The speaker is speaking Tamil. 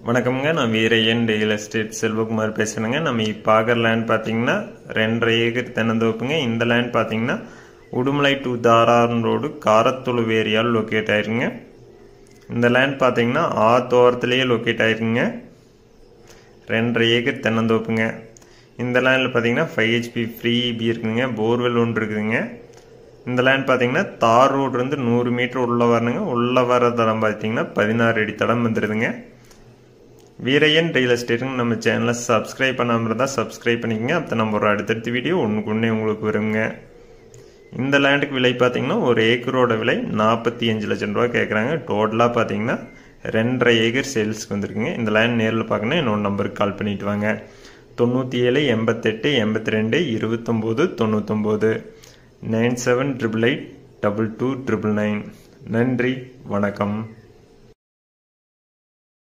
வணக்கம்ங்க. நான் வீரையன் ரியல் எஸ்டேட் செல்வகுமார் பேசுகிறேங்க. நம்ம இப்போ பார்க்குற லேண்ட் பார்த்தீங்கன்னா 2.5 ஏக்கர் தென்னந்தோப்புங்க. இந்த லேண்ட் பார்த்தீங்கன்னா உடுமலை டு தாரான் ரோடு காரத்துளு ஏரியாவில் லொக்கேட் ஆயிருங்க. இந்த லேண்ட் பார்த்தீங்கன்னா ஆத்தோரத்துலேயே லொக்கேட் ஆயிருக்குங்க. 2.5 ஏக்கர் தென்னந்தோப்புங்க. இந்த லேண்டில் பார்த்தீங்கன்னா 5 HP ஃப்ரீ இபி இருக்குதுங்க. போர்வெல் ஒன்று இருக்குதுங்க. இந்த லேண்ட் பார்த்தீங்கன்னா தார் ரோடு இருந்து 100 மீட்டர் உள்ளே வரணுங்க. உள்ளே வர தடம் பார்த்தீங்கன்னா 16 அடி தடம் வந்துடுதுங்க. வீரையன் ரியல் எஸ்டேட்டுங்க நம்ம சேனலை சப்ஸ்கிரைப் பண்ணாமல் இருந்தால் சப்ஸ்கிரைப் பண்ணிக்கங்க. அப்போ நம்ம ஒரு அடுத்தடுத்த வீடியோ ஒன்றுக்கு ஒன்று உங்களுக்கு வருங்க. இந்த லேண்டுக்கு விலை பார்த்தீங்கன்னா ஒரு ஏக்கரோட விலை 45 லட்சம் ரூபா கேட்குறாங்க. டோட்டலாக பார்த்தீங்கன்னா 2.5 ஏக்கர் சேல்ஸ்க்கு வந்துருக்குங்க. இந்த லேண்ட் நேரில் பார்க்கணும் என்னோட நம்பருக்கு கால் பண்ணிட்டு வாங்க. 97 88 82 29 99 9788 22 999. நன்றி, வணக்கம்.